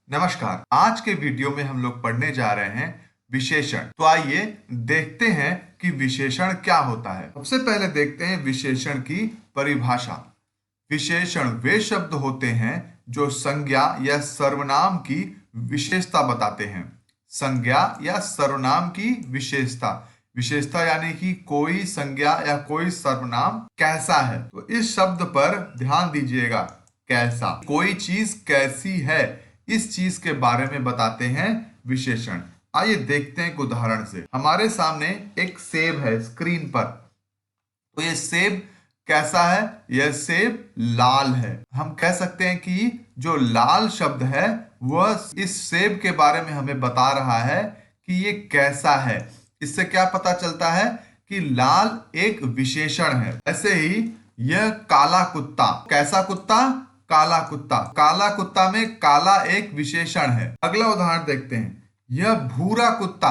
नमस्कार। आज के वीडियो में हम लोग पढ़ने जा रहे हैं विशेषण। तो आइए देखते हैं कि विशेषण क्या होता है। सबसे पहले देखते हैं विशेषण की परिभाषा। विशेषण वे शब्द होते हैं जो संज्ञा या सर्वनाम की विशेषता बताते हैं। संज्ञा या सर्वनाम की विशेषता, विशेषता यानी कि कोई संज्ञा या कोई सर्वनाम कैसा है। तो इस शब्द पर ध्यान दीजिएगा, कैसा, कोई चीज कैसी है, इस चीज के बारे में बताते हैं विशेषण। आइए देखते हैं एक उदाहरण से। हमारे सामने एक सेब है स्क्रीन पर। तो ये सेब कैसा है? यह सेब लाल है। हम कह सकते हैं कि जो लाल शब्द है वह इस सेब के बारे में हमें बता रहा है कि ये कैसा है। इससे क्या पता चलता है कि लाल एक विशेषण है। ऐसे ही यह काला कुत्ता, कैसा कुत्ता? काला कुत्ता। काला कुत्ता में काला एक विशेषण है। अगला उदाहरण देखते हैं। यह भूरा कुत्ता,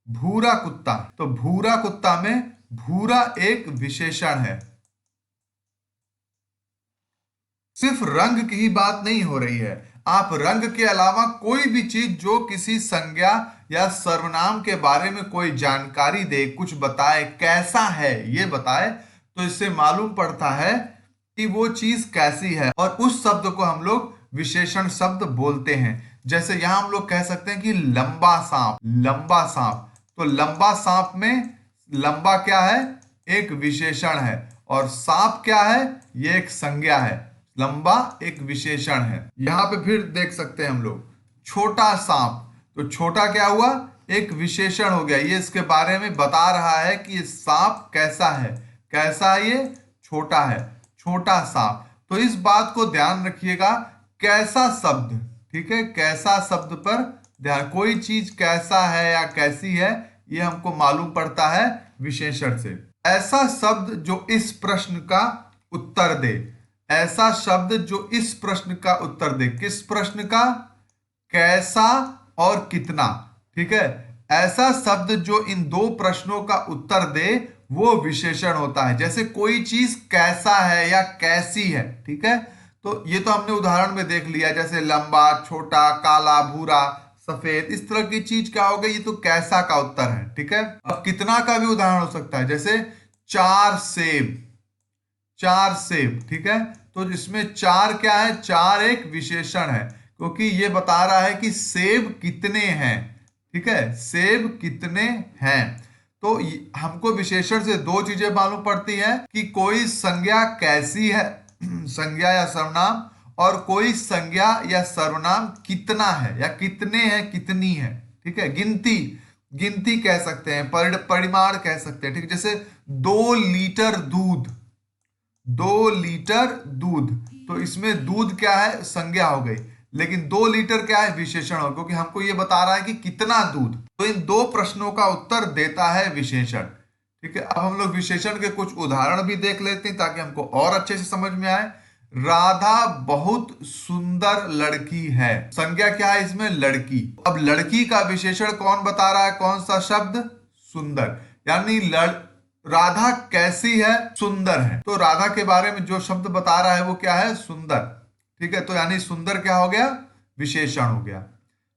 भूरा कुत्ता। तो भूरा कुत्ता में भूरा एक विशेषण है। सिर्फ रंग की ही बात नहीं हो रही है, आप रंग के अलावा कोई भी चीज जो किसी संज्ञा या सर्वनाम के बारे में कोई जानकारी दे, कुछ बताए, कैसा है ये बताए, तो इससे मालूम पड़ता है कि वो चीज कैसी है। और उस शब्द को हम लोग विशेषण शब्द बोलते हैं। जैसे यहां हम लोग कह सकते हैं कि लंबा सांप, लंबा सांप। तो लंबा सांप में लंबा क्या है? एक विशेषण है। और सांप क्या है? ये एक संज्ञा है। लंबा एक विशेषण है। यहां पे फिर देख सकते हैं हम लोग छोटा सांप। तो छोटा क्या हुआ? एक विशेषण हो गया। ये इसके बारे में बता रहा है कि ये सांप कैसा है। कैसा है ये? छोटा है, छोटा सांप। तो इस बात को ध्यान रखिएगा, कैसा शब्द, ठीक है, कैसा शब्द पर ध्यान। कोई चीज कैसा है या कैसी है ये हमको मालूम पड़ता है विशेषण से। ऐसा शब्द जो इस प्रश्न का उत्तर दे, ऐसा शब्द जो इस प्रश्न का उत्तर दे। किस प्रश्न का? कैसा और कितना, ठीक है। ऐसा शब्द जो इन दो प्रश्नों का उत्तर दे वो विशेषण होता है। जैसे कोई चीज कैसा है या कैसी है, ठीक है। तो ये तो हमने उदाहरण में देख लिया, जैसे लंबा, छोटा, काला, भूरा, सफेद, इस तरह की चीज क्या हो गई? ये तो कैसा का उत्तर है, ठीक है। अब कितना का भी उदाहरण हो सकता है, जैसे 4 सेब, 4 सेब, ठीक है। तो इसमें 4 क्या है? 4 एक विशेषण है, क्योंकि ये बता रहा है कि सेब कितने हैं, ठीक है, सेब कितने हैं। तो हमको विशेषण से दो चीजें मालूम पड़ती है कि कोई संज्ञा कैसी है, संज्ञा या सर्वनाम, और कोई संज्ञा या सर्वनाम कितना है या कितने हैं, कितनी है, ठीक है। गिनती, गिनती कह सकते हैं, परिमाण कह सकते हैं, ठीक है। जैसे 2 लीटर दूध, 2 लीटर दूध। तो इसमें दूध क्या है? संज्ञा हो गई। लेकिन 2 लीटर क्या है? विशेषण हो, क्योंकि हमको ये बता रहा है कि कितना दूध। तो इन दो प्रश्नों का उत्तर देता है विशेषण, ठीक है। अब हम लोग विशेषण के कुछ उदाहरण भी देख लेते हैं ताकि हमको और अच्छे से समझ में आए। राधा बहुत सुंदर लड़की है। संज्ञा क्या है इसमें? लड़की। अब लड़की का विशेषण कौन बता रहा है? कौन सा शब्द? सुंदर। यानी राधा कैसी है? सुंदर है। तो राधा के बारे में जो शब्द बता रहा है वो क्या है? सुंदर, ठीक है। तो यानी सुंदर क्या हो गया? विशेषण हो गया।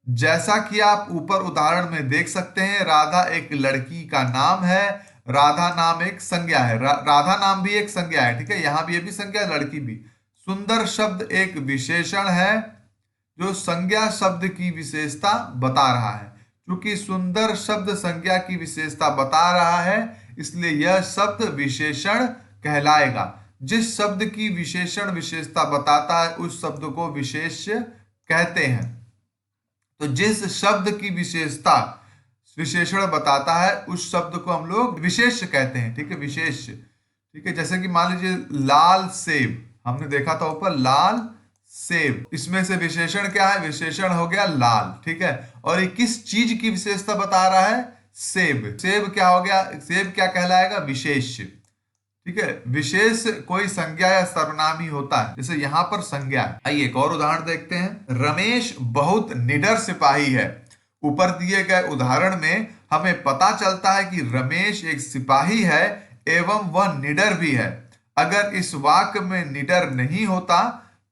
जैसा कि आप ऊपर उदाहरण में देख सकते हैं, राधा एक लड़की का नाम है। राधा नाम एक संज्ञा है, राधा नाम भी एक संज्ञा है, ठीक है। यहां भी ये भी संज्ञा, लड़की भी। सुंदर शब्द एक विशेषण है जो संज्ञा शब्द की विशेषता बता रहा है। क्योंकि सुंदर शब्द संज्ञा की विशेषता बता रहा है, इसलिए यह शब्द विशेषण कहलाएगा। जिस शब्द की विशेषण विशेषता बताता है उस शब्द को विशेष कहते हैं। तो जिस शब्द की विशेषता विशेषण बताता है उस शब्द को हम लोग विशेष कहते हैं, ठीक है, विशेष, ठीक है। जैसे कि मान लीजिए लाल सेब, हमने देखा था ऊपर लाल सेब, इसमें से विशेषण क्या है? विशेषण हो गया लाल, ठीक है। और ये किस चीज की विशेषता बता रहा है? सेब। सेब क्या हो गया? सेब क्या कहलाएगा? विशेष, ठीक है। विशेष कोई संज्ञा या सर्वनाम ही होता है, जैसे यहां पर संज्ञा है। आइए एक और उदाहरण देखते हैं। रमेश बहुत निडर सिपाही है। ऊपर दिए गए उदाहरण में हमें पता चलता है कि रमेश एक सिपाही है एवं वह निडर भी है। अगर इस वाक्य में निडर नहीं होता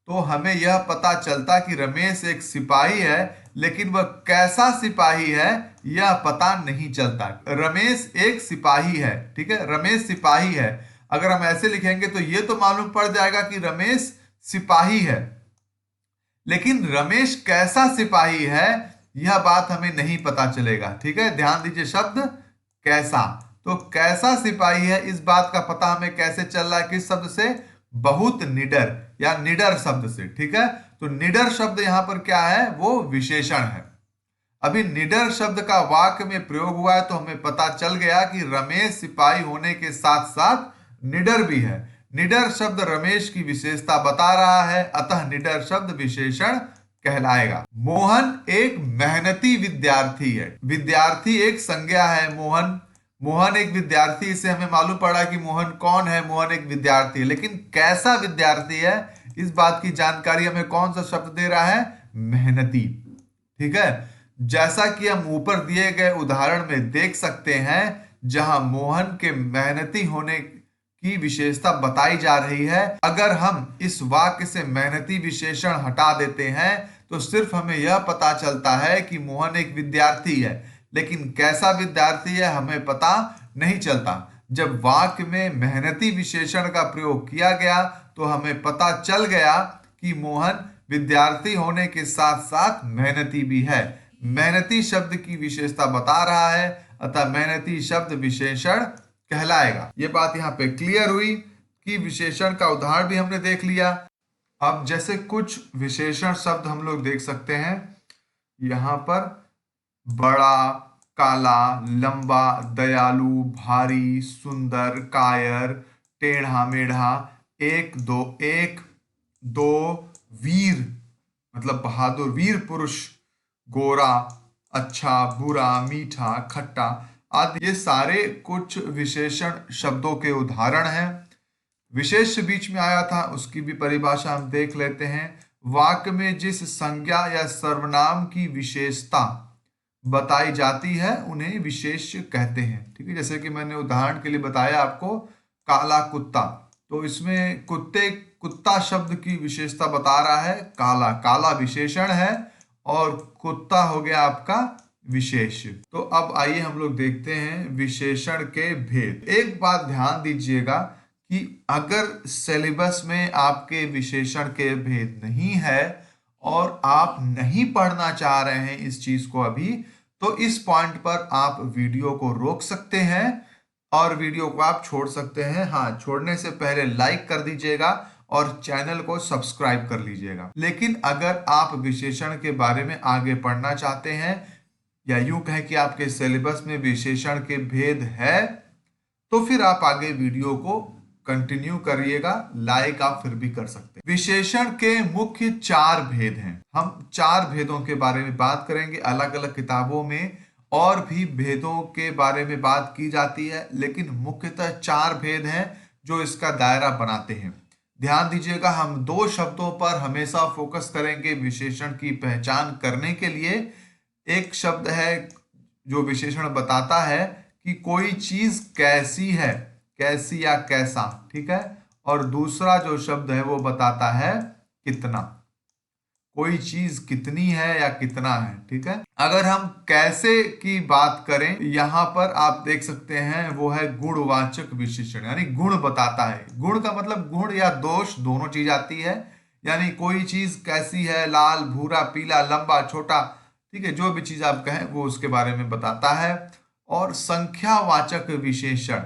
तो हमें यह पता चलता कि रमेश एक सिपाही है, लेकिन वह कैसा सिपाही है यह पता नहीं चलता। रमेश एक सिपाही है, ठीक है, रमेश सिपाही है। अगर हम ऐसे लिखेंगे तो यह तो मालूम पड़ जाएगा कि रमेश सिपाही है, लेकिन रमेश कैसा सिपाही है यह बात हमें नहीं पता चलेगा। ठीक है, ध्यान दीजिए शब्द कैसा। तो कैसा सिपाही है इस बात का पता हमें कैसे चल रहा है, किस शब्द से? बहुत निडर या निडर शब्द से। ठीक है, तो निडर शब्द यहां पर क्या है? वो विशेषण है। अभी निडर शब्द का वाक्य में प्रयोग हुआ है तो हमें पता चल गया कि रमेश सिपाही होने के साथ साथ निडर भी है। निडर शब्द रमेश की विशेषता बता रहा है, अतः निडर शब्द विशेषण कहलाएगा। मोहन एक मेहनती विद्यार्थी है। विद्यार्थी एक संज्ञा है। मोहन, मोहन एक विद्यार्थी, इससे हमें मालूम पड़ा कि मोहन कौन है? मोहन एक विद्यार्थी है, लेकिन कैसा विद्यार्थी है इस बात की जानकारी हमें कौन सा शब्द दे रहा है? मेहनती। ठीक है, जैसा कि हम ऊपर दिए गए उदाहरण में देख सकते हैं, जहां मोहन के मेहनती होने की विशेषता बताई जा रही है, अगर हम इस वाक्य से मेहनती विशेषण हटा देते हैं तो सिर्फ हमें यह पता चलता है कि मोहन एक विद्यार्थी है, लेकिन कैसा विद्यार्थी है हमें पता नहीं चलता। जब वाक्य में मेहनती विशेषण का प्रयोग किया गया तो हमें पता चल गया कि मोहन विद्यार्थी होने के साथ साथ मेहनती भी है। मेहनती शब्द की विशेषता बता रहा है, अतः मेहनती शब्द विशेषण कहलाएगा। ये बात यहाँ पे क्लियर हुई कि विशेषण का उदाहरण भी हमने देख लिया। अब जैसे कुछ विशेषण शब्द हम लोग देख सकते हैं यहाँ पर, बड़ा, काला, लंबा, दयालु, भारी, सुंदर, कायर, टेढ़ा मेढ़ा, एक दो, वीर मतलब बहादुर, वीर पुरुष, गोरा, अच्छा, बुरा, मीठा, खट्टा आदि, ये सारे कुछ विशेषण शब्दों के उदाहरण हैं। विशेष बीच में आया था, उसकी भी परिभाषा हम देख लेते हैं। वाक्य में जिस संज्ञा या सर्वनाम की विशेषता बताई जाती है उन्हें विशेष कहते हैं। ठीक है, जैसे कि मैंने उदाहरण के लिए बताया आपको काला कुत्ता, तो इसमें कुत्ता शब्द की विशेषता बता रहा है काला। काला विशेषण है और कुत्ता हो गया आपका विशेष। तो अब आइए हम लोग देखते हैं विशेषण के भेद। एक बात ध्यान दीजिएगा कि अगर सिलेबस में आपके विशेषण के भेद नहीं है और आप नहीं पढ़ना चाह रहे हैं इस चीज को अभी, तो इस पॉइंट पर आप वीडियो को रोक सकते हैं और वीडियो को आप छोड़ सकते हैं। हाँ, छोड़ने से पहले लाइक कर दीजिएगा और चैनल को सब्सक्राइब कर लीजिएगा। लेकिन अगर आप विशेषण के बारे में आगे पढ़ना चाहते हैं या यूं कहें कि आपके सिलेबस में विशेषण के भेद है, तो फिर आप आगे वीडियो को कंटिन्यू करिएगा। लाइक आप फिर भी कर सकते हैं। विशेषण के मुख्य 4 भेद हैं। हम 4 भेदों के बारे में बात करेंगे। अलग अलग किताबों में और भी भेदों के बारे में बात की जाती है, लेकिन मुख्यतः 4 भेद हैं जो इसका दायरा बनाते हैं। ध्यान दीजिएगा, हम 2 शब्दों पर हमेशा फोकस करेंगे विशेषण की पहचान करने के लिए। एक शब्द है जो विशेषण बताता है कि कोई चीज कैसी है, कैसी या कैसा। ठीक है, और दूसरा जो शब्द है वो बताता है कितना, कोई चीज कितनी है या कितना है। ठीक है, अगर हम कैसे की बात करें, यहां पर आप देख सकते हैं वो है गुणवाचक विशेषण, यानी गुण बताता है। गुण का मतलब गुण या दोष दोनों चीज आती है, यानी कोई चीज कैसी है, लाल, भूरा, पीला, लंबा, छोटा, ठीक है, जो भी चीज आप कहें वो उसके बारे में बताता है। और संख्यावाचक विशेषण,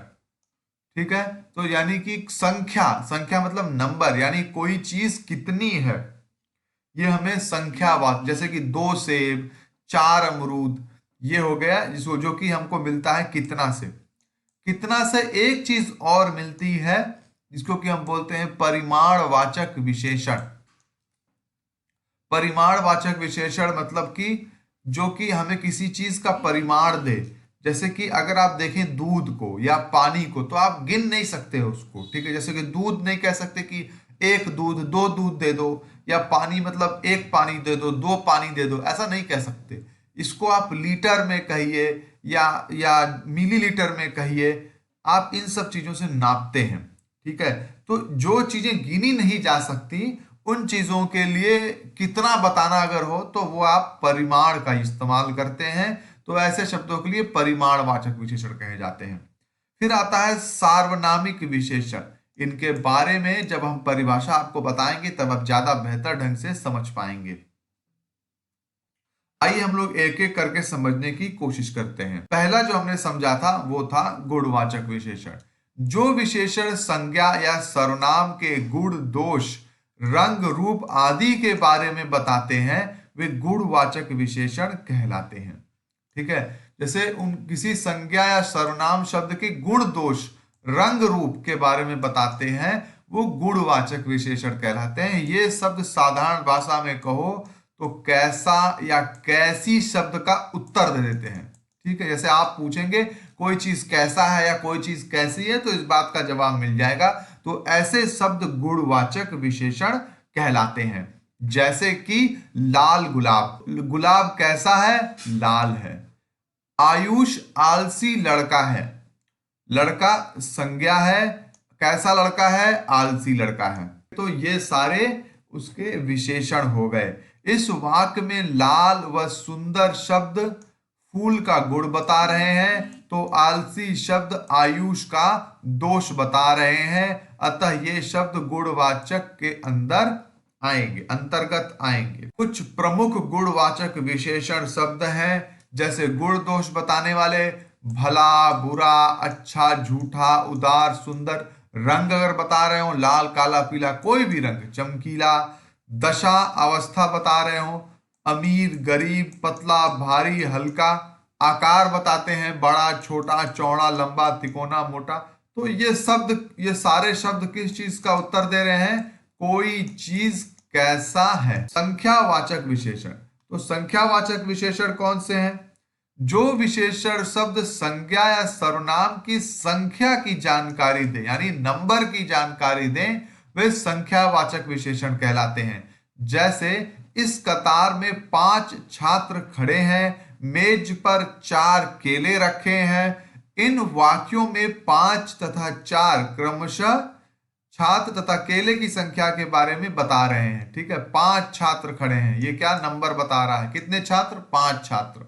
ठीक है, तो यानी कि संख्या मतलब नंबर, यानी कोई चीज कितनी है, ये हमें संख्यावाचक, जैसे कि 2 सेब, 4 अमरूद, ये हो गया जिसको जो कि हमको मिलता है कितना से। कितना से एक चीज और मिलती है जिसको कि हम बोलते हैं परिमाणवाचक विशेषण। परिमाणवाचक विशेषण मतलब कि जो कि हमें किसी चीज का परिमाण दे। जैसे कि अगर आप देखें दूध को या पानी को, तो आप गिन नहीं सकते उसको। ठीक है, जैसे कि दूध नहीं कह सकते कि 1 दूध, 2 दूध दे दो, या पानी मतलब 1 पानी दे दो, 2 पानी दे दो, ऐसा नहीं कह सकते। इसको आप लीटर में कहिए या मिलीलीटर में कहिए, आप इन सब चीजों से नापते हैं। ठीक है, तो जो चीजें गिनी नहीं जा सकती उन चीजों के लिए कितना बताना अगर हो तो वो आप परिमाण का इस्तेमाल करते हैं। तो ऐसे शब्दों के लिए परिमाणवाचक विशेषण कहे जाते हैं। फिर आता है सार्वनामिक विशेषण। इनके बारे में जब हम परिभाषा आपको बताएंगे तब आप ज्यादा बेहतर ढंग से समझ पाएंगे। आइए हम लोग एक एक करके समझने की कोशिश करते हैं। पहला जो हमने समझा था वो था गुणवाचक विशेषण। जो विशेषण संज्ञा या सर्वनाम के गुण, दोष, रंग, रूप आदि के बारे में बताते हैं वे गुणवाचक विशेषण कहलाते हैं। ठीक है, जैसे उन किसी संज्ञा या सर्वनाम शब्द के गुण, दोष, रंग, रूप के बारे में बताते हैं वो गुणवाचक विशेषण कहलाते हैं। ये शब्द साधारण भाषा में कहो तो कैसा या कैसी शब्द का उत्तर दे देते हैं। ठीक है, जैसे आप पूछेंगे कोई चीज कैसा है या कोई चीज कैसी है तो इस बात का जवाब मिल जाएगा। तो ऐसे शब्द गुणवाचक विशेषण कहलाते हैं। जैसे कि लाल गुलाब, गुलाब कैसा है? लाल है। आयुष आलसी लड़का है, लड़का संज्ञा है, कैसा लड़का है? आलसी लड़का है। तो ये सारे उसके विशेषण हो गए। इस वाक्य में लाल व सुंदर शब्द फूल का गुण बता रहे हैं तो आलसी शब्द आयुष का दोष बता रहे हैं। अतः ये शब्द गुणवाचक के अंदर आएंगे, अंतर्गत आएंगे। कुछ प्रमुख गुणवाचक विशेषण शब्द हैं जैसे गुण दोष बताने वाले भला, बुरा, अच्छा, झूठा, उदार, सुंदर। रंग अगर बता रहे हो लाल, काला, पीला, कोई भी रंग, चमकीला। दशा अवस्था बता रहे हो अमीर, गरीब, पतला, भारी, हल्का। आकार बताते हैं बड़ा, छोटा, चौड़ा, लंबा, तिकोना, मोटा। तो ये सारे शब्द किस चीज का उत्तर दे रहे हैं? कोई चीज कैसा है। संख्यावाचक विशेषण, तो संख्यावाचक विशेषण कौन से हैं? जो विशेषण शब्द संज्ञा या सर्वनाम की संख्या की जानकारी दे, यानी नंबर की जानकारी दें, वे संख्यावाचक विशेषण कहलाते हैं। जैसे इस कतार में 5 छात्र खड़े हैं, मेज पर 4 केले रखे हैं। इन वाक्यों में 5 तथा 4 क्रमशः छात्र तथा केले की संख्या के बारे में बता रहे हैं। ठीक है, 5 छात्र खड़े हैं, ये क्या नंबर बता रहा है? कितने छात्र? 5 छात्र।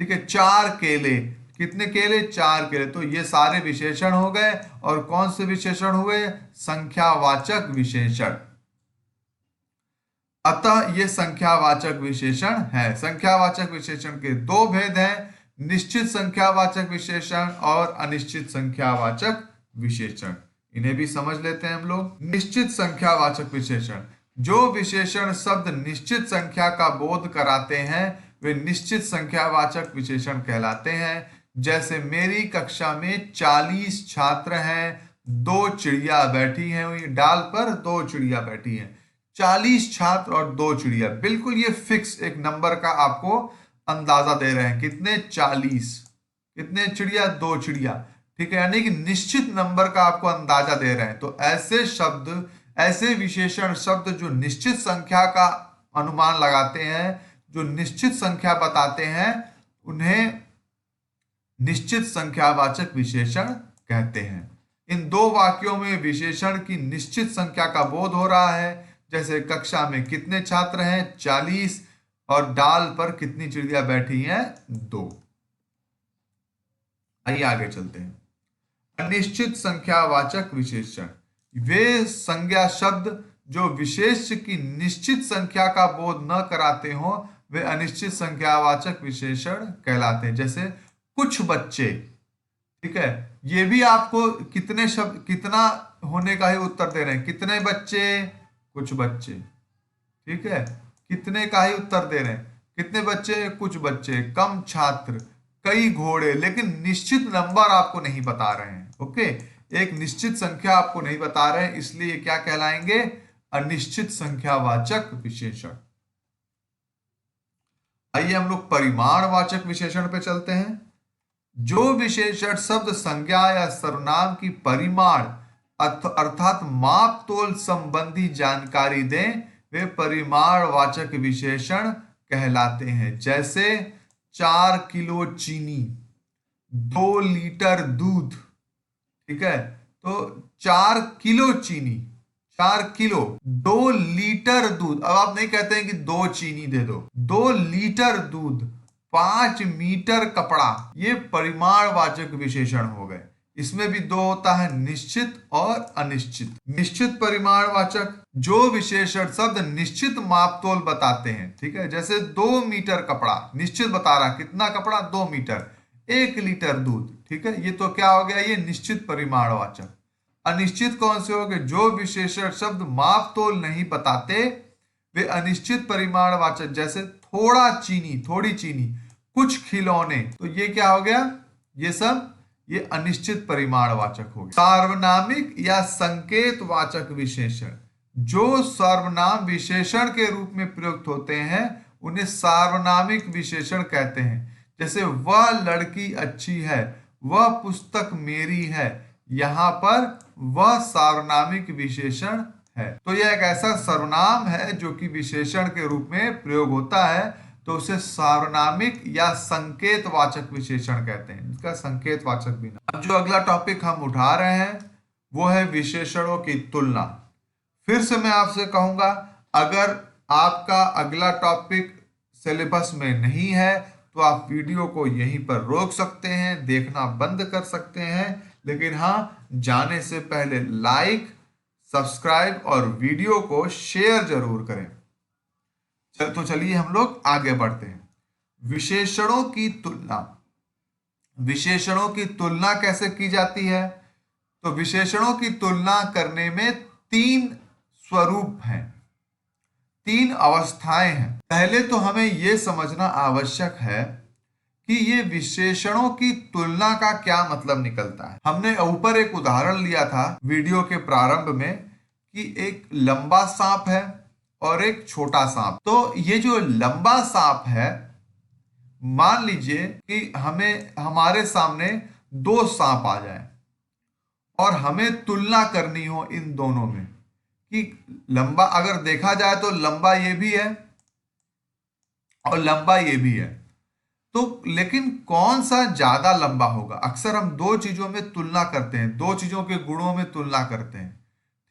ठीक है, 4 केले, कितने केले? 4 केले। तो ये सारे विशेषण हो गए। और कौन से विशेषण हुए? संख्यावाचक विशेषण। अतः ये संख्यावाचक विशेषण है। संख्यावाचक विशेषण के 2 भेद हैं, निश्चित संख्यावाचक विशेषण और अनिश्चित संख्यावाचक विशेषण। इन्हें भी समझ लेते हैं हम लोग। निश्चित संख्यावाचक विशेषण, जो विशेषण शब्द निश्चित संख्या का बोध कराते हैं वे निश्चित संख्यावाचक विशेषण कहलाते हैं। जैसे मेरी कक्षा में 40 छात्र हैं, 2 चिड़िया बैठी हैं, वही डाल पर 2 चिड़िया बैठी हैं। 40 छात्र और 2 चिड़िया, बिल्कुल ये फिक्स एक नंबर का आपको अंदाजा दे रहे हैं। कितने? 40। कितने चिड़िया? 2 चिड़िया। ठीक है, यानी कि निश्चित नंबर का आपको अंदाजा दे रहे हैं। तो ऐसे शब्द, ऐसे विशेषण शब्द जो निश्चित संख्या का अनुमान लगाते हैं, जो निश्चित संख्या बताते हैं, उन्हें निश्चित संख्यावाचक विशेषण कहते हैं। इन 2 वाक्यों में विशेषण की निश्चित संख्या का बोध हो रहा है। जैसे कक्षा में कितने छात्र हैं? 40 और डाल पर कितनी चिड़िया बैठी हैं? 2। आइए आगे चलते हैं। अनिश्चित संख्यावाचक विशेषण, वे संज्ञा शब्द जो विशेष की निश्चित संख्या का बोध न कराते हो वे अनिश्चित संख्यावाचक विशेषण कहलाते हैं। जैसे कुछ बच्चे। ठीक है, ये भी आपको कितने शब्द, कितना होने का ही उत्तर दे रहे हैं। कितने बच्चे? कुछ बच्चे। ठीक है, कितने का ही उत्तर दे रहे हैं। कितने बच्चे? कुछ बच्चे। कम छात्र, कई घोड़े, लेकिन निश्चित नंबर आपको नहीं बता रहे हैं। ओके, एक निश्चित संख्या आपको नहीं बता रहे हैं, इसलिए क्या कहलाएंगे? अनिश्चित संख्यावाचक विशेषण। आइए हम लोग परिमाणवाचक विशेषण पे चलते हैं। जो विशेषण शब्द संज्ञा या सर्वनाम की परिमाण अर्थात माप तोल संबंधी जानकारी दें वे परिमाणवाचक विशेषण कहलाते हैं। जैसे 4 किलो चीनी, 2 लीटर दूध। ठीक है, तो 4 किलो चीनी, 4 किलो, 2 लीटर दूध। अब आप नहीं कहते हैं कि 2 चीनी दे दो, 2 लीटर दूध, 5 मीटर कपड़ा, ये परिमाणवाचक विशेषण हो गए। इसमें भी दो होता है, निश्चित और अनिश्चित। निश्चित परिमाणवाचक, जो विशेषण शब्द निश्चित मापतोल बताते हैं, ठीक है, जैसे 2 मीटर कपड़ा, निश्चित बता रहा कितना कपड़ा, 2 मीटर, 1 लीटर दूध, ठीक है, ये तो क्या हो गया, ये निश्चित परिमाणवाचक। अनिश्चित कौन से हो गए, जो विशेषण शब्द माप तोल नहीं बताते वे अनिश्चित परिमाणवाचक, जैसे थोड़ा चीनी, थोड़ी चीनी, कुछ खिलौने, तो ये क्या हो गया, ये सब ये अनिश्चित परिमाणवाचक हो गया। सार्वनामिक या संकेतवाचक विशेषण, जो सर्वनाम विशेषण के रूप में प्रयुक्त होते हैं उन्हें सार्वनामिक विशेषण कहते हैं। जैसे वह लड़की अच्छी है, वह पुस्तक मेरी है, यहां पर वह सार्वनामिक विशेषण है। तो यह एक ऐसा सर्वनाम है जो कि विशेषण के रूप में प्रयोग होता है, तो उसे सार्वनामिक या संकेतवाचक विशेषण कहते हैं, इसका संकेतवाचक भी नाम। अब जो अगला टॉपिक हम उठा रहे हैं वो है विशेषणों की तुलना। फिर से मैं आपसे कहूंगा, अगर आपका अगला टॉपिक सिलेबस में नहीं है तो आप वीडियो को यहीं पर रोक सकते हैं, देखना बंद कर सकते हैं, लेकिन हाँ, जाने से पहले लाइक, सब्सक्राइब और वीडियो को शेयर जरूर करें। तो चलिए हम लोग आगे बढ़ते हैं। विशेषणों की तुलना, विशेषणों की तुलना कैसे की जाती है, तो विशेषणों की तुलना करने में 3 स्वरूप हैं, 3 अवस्थाएं हैं। पहले तो हमें यह समझना आवश्यक है कि ये विशेषणों की तुलना का क्या मतलब निकलता है। हमने ऊपर एक उदाहरण लिया था वीडियो के प्रारंभ में कि एक लंबा सांप है और एक छोटा सांप। तो ये जो लंबा सांप है, मान लीजिए कि हमें हमारे सामने 2 सांप आ जाए और हमें तुलना करनी हो इन दोनों में कि लंबा, अगर देखा जाए तो लंबा ये भी है और लंबा ये भी है, तो लेकिन कौन सा ज्यादा लंबा होगा। अक्सर हम 2 चीजों में तुलना करते हैं, 2 चीजों के गुणों में तुलना करते हैं,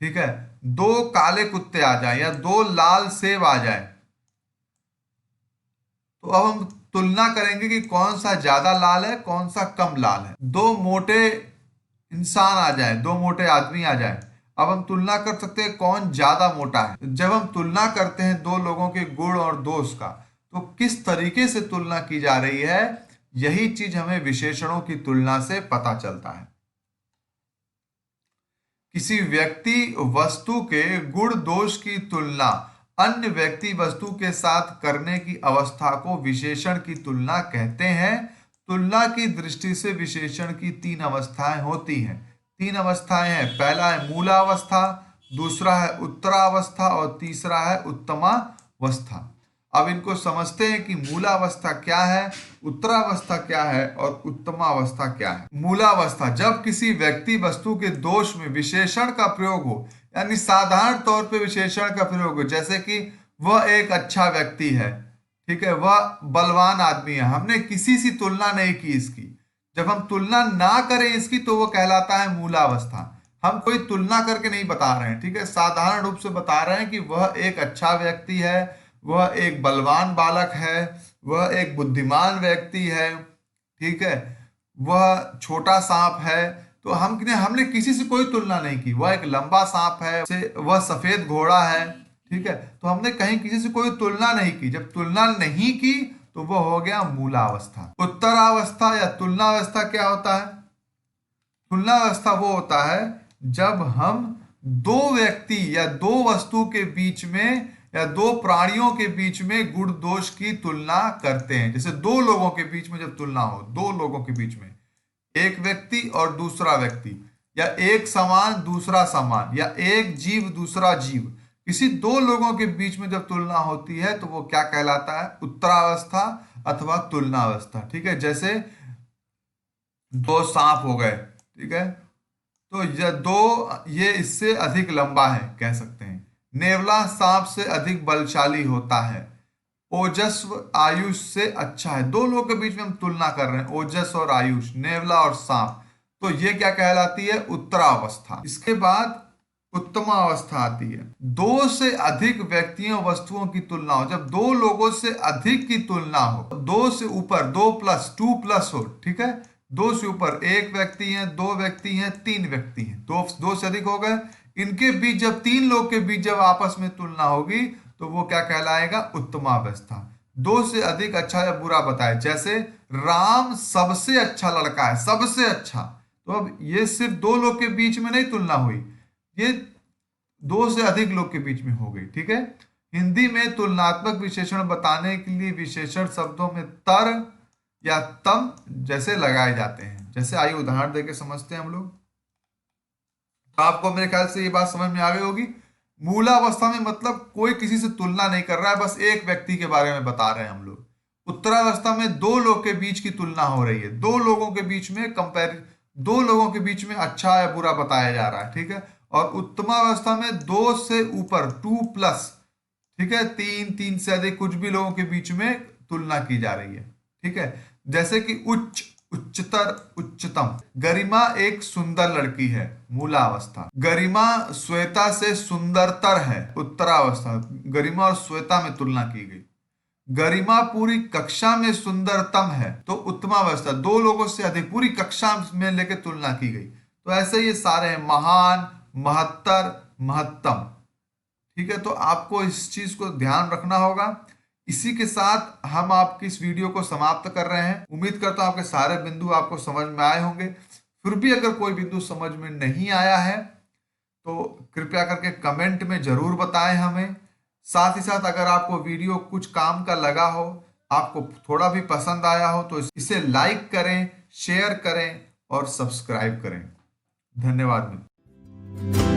ठीक है। 2 काले कुत्ते आ जाए या 2 लाल सेब आ जाए, तो अब हम तुलना करेंगे कि कौन सा ज्यादा लाल है, कौन सा कम लाल है। 2 मोटे इंसान आ जाए, 2 मोटे आदमी आ जाए, अब हम तुलना कर सकते हैं कौन ज्यादा मोटा है। जब हम तुलना करते हैं 2 लोगों के गुण और दोष का, तो किस तरीके से तुलना की जा रही है, यही चीज हमें विशेषणों की तुलना से पता चलता है। किसी व्यक्ति वस्तु के गुण दोष की तुलना अन्य व्यक्ति वस्तु के साथ करने की अवस्था को विशेषण की तुलना कहते हैं। तुलना की दृष्टि से विशेषण की 3 अवस्थाएं होती हैं। 3 अवस्थाएं हैं, पहला है मूलावस्था, दूसरा है उत्तरावस्था और तीसरा है उत्तमावस्था। अब इनको समझते हैं कि मूलावस्था क्या है, उत्तरावस्था क्या है और उत्तमावस्था क्या है। मूलावस्था, जब किसी व्यक्ति वस्तु के दोष में विशेषण का प्रयोग हो, यानी साधारण तौर पे विशेषण का प्रयोग हो, जैसे कि वह एक अच्छा व्यक्ति है, ठीक है, वह बलवान आदमी है, हमने किसी से तुलना नहीं की इसकी। जब हम तुलना ना करें इसकी तो वो कहलाता है मूलावस्था। हम कोई तुलना करके नहीं बता रहे हैं, ठीक है, साधारण रूप से बता रहे हैं कि वह एक अच्छा व्यक्ति है, वह एक बलवान बालक है, वह एक बुद्धिमान व्यक्ति है, ठीक है, वह छोटा सांप है। तो हमने किसी से कोई तुलना नहीं की। वह एक लंबा सांप है, वह सफेद घोड़ा है, ठीक है, तो हमने कहीं किसी से कोई तुलना नहीं की। जब तुलना नहीं की तो वह हो गया मूलावस्था। उत्तरावस्था या तुलनावस्था क्या होता है, तुलनावस्था वो होता है जब हम 2 व्यक्ति या 2 वस्तु के बीच में या 2 प्राणियों के बीच में गुण दोष की तुलना करते हैं। जैसे 2 लोगों के बीच में जब तुलना हो, 2 लोगों के बीच में, एक व्यक्ति और दूसरा व्यक्ति, या एक सामान दूसरा सामान, या एक जीव दूसरा जीव, किसी 2 लोगों के बीच में जब तुलना होती है तो वो क्या कहलाता है, उत्तरावस्था अथवा तुलनावस्था, ठीक है। जैसे 2 सांप हो गए, ठीक है, तो ये इससे अधिक लंबा है कह सकते हैं। नेवला सांप से अधिक बलशाली होता है, ओजस्व आयुष से अच्छा है। 2 लोगों के बीच में हम तुलना कर रहे हैं, ओजस और आयुष, नेवला और सांप, तो ये क्या कहलाती है, उत्तरावस्था। इसके बाद उत्तमावस्था आती है। दो से अधिक व्यक्तियों वस्तुओं की तुलना हो, जब दो लोगों से अधिक की तुलना हो, दो से ऊपर, दो प्लस, टू प्लस हो, ठीक है, दो से ऊपर एक व्यक्ति है, दो व्यक्ति हैं, तीन व्यक्ति हैं, दो से अधिक हो गए, इनके बीच जब तीन लोग के बीच जब आपस में तुलना होगी तो वो क्या कहलाएगा? उत्तमावस्था। दो से अधिक अच्छा या बुरा बताए, जैसे राम सबसे अच्छा लड़का है, सबसे अच्छा। तो अब ये सिर्फ दो लोग के बीच में नहीं तुलना हुई, ये दो से अधिक लोग के बीच में हो गई, ठीक है। हिंदी में तुलनात्मक विशेषण बताने के लिए विशेषण शब्दों में तर या तम जैसे लगाए जाते हैं। जैसे आइए उदाहरण देके समझते हैं हम लोग। तो आपको मेरे ख्याल से ये बात समझ में आ गई होगी। मूलावस्था में मतलब कोई किसी से तुलना नहीं कर रहा है, बस एक व्यक्ति के बारे में बता रहे हैं हम लोग। उत्तरावस्था में दो लोग के बीच की तुलना हो रही है, दो लोगों के बीच में कंपेयर, दो लोगों के बीच में अच्छा या बुरा बताया जा रहा है, ठीक है। और उत्तमावस्था में दो से ऊपर, टू प्लस, ठीक है, तीन, तीन से अधिक, कुछ भी लोगों के बीच में तुलना की जा रही है, ठीक है। जैसे कि उच्च, उच्चतर, उच्चतम। गरिमा एक सुंदर लड़की है, मूलावस्था। गरिमा श्वेता से सुंदरतर है, उत्तरावस्था। गरिमा और श्वेता में तुलना की गई। गरिमा पूरी कक्षा में सुंदरतम है, तो उत्तमावस्था। दो लोगों से अधिक, पूरी कक्षा में लेकर तुलना की गई। तो ऐसे ये सारे हैं, महान, महत्तर, महत्तम, ठीक है। तो आपको इस चीज को ध्यान रखना होगा। इसी के साथ हम आपकी इस वीडियो को समाप्त कर रहे हैं। उम्मीद करता हूं आपके सारे बिंदु आपको समझ में आए होंगे। फिर भी अगर कोई बिंदु समझ में नहीं आया है तो कृपया करके कमेंट में जरूर बताएं हमें। साथ ही साथ अगर आपको वीडियो कुछ काम का लगा हो, आपको थोड़ा भी पसंद आया हो, तो इसे लाइक करें, शेयर करें और सब्सक्राइब करें। धन्यवाद मित्रों।